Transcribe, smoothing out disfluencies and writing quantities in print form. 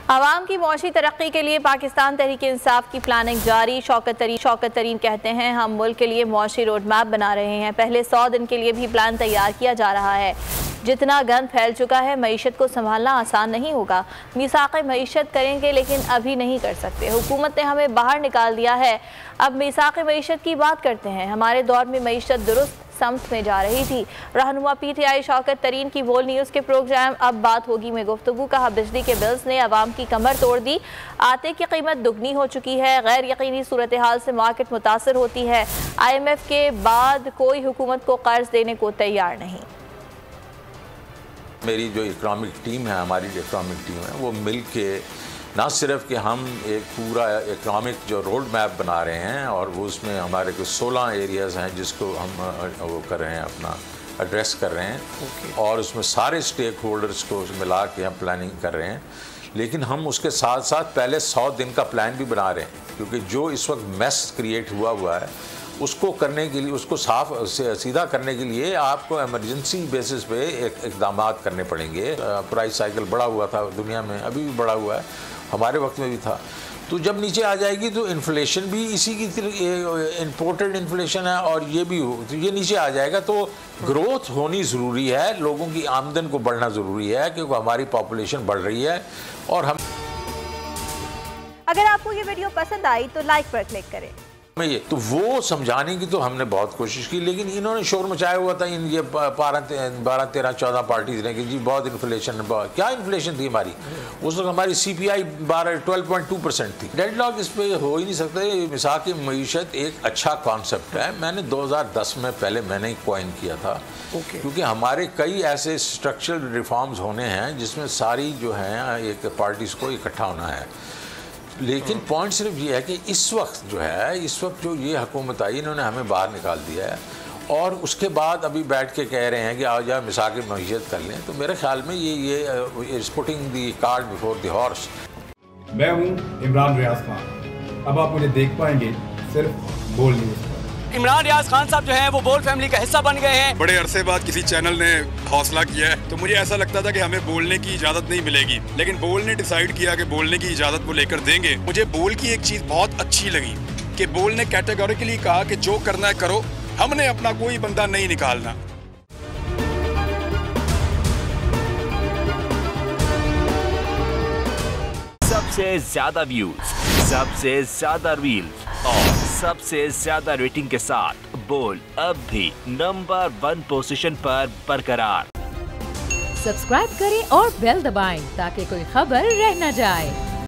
आवाम की मौशी तरक्की के लिए पाकिस्तान तहरीक इंसाफ की प्लानिंग जारी। शौकत तरीन कहते हैं, हम मुल्क के लिए मौशी रोड मैप बना रहे हैं। पहले 100 दिन के लिए भी प्लान तैयार किया जा रहा है। जितना गंद फैल चुका है, मईशत को संभालना आसान नहीं होगा। मीसाक़ मईशत करेंगे लेकिन अभी नहीं कर सकते। हुकूमत ने हमें बाहर निकाल दिया है, अब मीसाक़ मईशत की बात करते हैं। हमारे दौर में मईशत दुरुस्त समत में जा रही थी। रहनुमा PTI शौकत तरीन की बोल न्यूज़ के प्रोग्राम अब बात होगी में गुफ्तगू। कहा, बिजली के बिल्स ने आवाम की कमर तोड़ दी। आटे की कीमत दुगनी हो चुकी है। गैर यकीनी सूरत हाल से मार्केट मुतासर होती है। IMF के बाद कोई हुकूमत को कर्ज देने को तैयार नहीं। मेरी जो इकनॉमिक टीम है, हमारी जो इकनॉमिक टीम है, वो मिल के ना सिर्फ कि हम एक पूरा इकनॉमिक जो रोड मैप बना रहे हैं और वो उसमें हमारे कुछ 16 एरियाज़ हैं जिसको हम वो कर रहे हैं, अपना एड्रेस कर रहे हैं और उसमें सारे स्टेक होल्डर्स को मिला के हम प्लानिंग कर रहे हैं। लेकिन हम उसके साथ साथ पहले 100 दिन का प्लान भी बना रहे हैं, क्योंकि जो इस वक्त मेस क्रिएट हुआ है उसको करने के लिए, उसको साफ सीधा करने के लिए आपको इमरजेंसी बेसिस पे इक़दाम करने पड़ेंगे। प्राइस साइकिल बढ़ा हुआ था दुनिया में, अभी भी बढ़ा हुआ है, हमारे वक्त में भी था। तो जब नीचे आ जाएगी तो इन्फ्लेशन भी इसी की इम्पोर्टेड इन्फ्लेशन है और ये भी तो ये नीचे आ जाएगा। तो ग्रोथ होनी ज़रूरी है, लोगों की आमदन को बढ़ना ज़रूरी है, क्योंकि हमारी पॉपुलेशन बढ़ रही है। और हम, अगर आपको ये वीडियो पसंद आई तो लाइक पर क्लिक करें। ये तो वो समझाने की तो हमने बहुत कोशिश की, लेकिन इन्होंने शोर मचाया हुआ था इन ये 12, 13, 14 पार्टीज ने कि जी बहुत इन्फ्लेशन, क्या इन्फ्लेशन थी हमारी उस वक्त? हमारी CPI 12.2% थी। डेडलॉक इस पे हो ही नहीं सकता। मिसाक़ मईशत एक अच्छा कॉन्सेप्ट है, मैंने 2010 में पहले मैंने ही कॉइन किया था। क्योंकि हमारे कई ऐसे स्ट्रक्चरल रिफॉर्म्स होने हैं जिसमें सारी जो हैं एक पार्टीज़ को इकट्ठा होना है। लेकिन पॉइंट सिर्फ ये है कि इस वक्त जो ये हुकूमत आई, इन्होंने हमें बाहर निकाल दिया है और उसके बाद अभी बैठ के कह रहे हैं कि आओ जाओ मिसाक़ मईशत कर लें। तो मेरे ख्याल में ये is putting the cart before the horse. मैं हूँ इमरान रियाज खान। अब आप मुझे देख पाएंगे सिर्फ बोल न्यूज़ पर। इमरान रियाज खान साहब जो हैं वो बोल फैमिली का हिस्सा बन गए हैं। बड़े अरसे बाद किसी चैनल ने हौसला किया है, तो मुझे ऐसा लगता था कि हमें बोलने की इजाजत नहीं मिलेगी, लेकिन बोल ने डिसाइड किया कि बोलने की इजाजत वो लेकर देंगे। मुझे बोल की एक चीज बहुत अच्छी लगी कि बोल ने कैटेगोरिकली कहा कि जो करना है करो, हमने अपना कोई बंदा नहीं निकालना। सबसे ज्यादा व्यूज, सबसे ज्यादा रील्स और सबसे ज्यादा रेटिंग के साथ बोल अब भी नंबर 1 पोजीशन पर बरकरार। सब्सक्राइब करें और बेल दबाएं ताकि कोई खबर रह न जाए।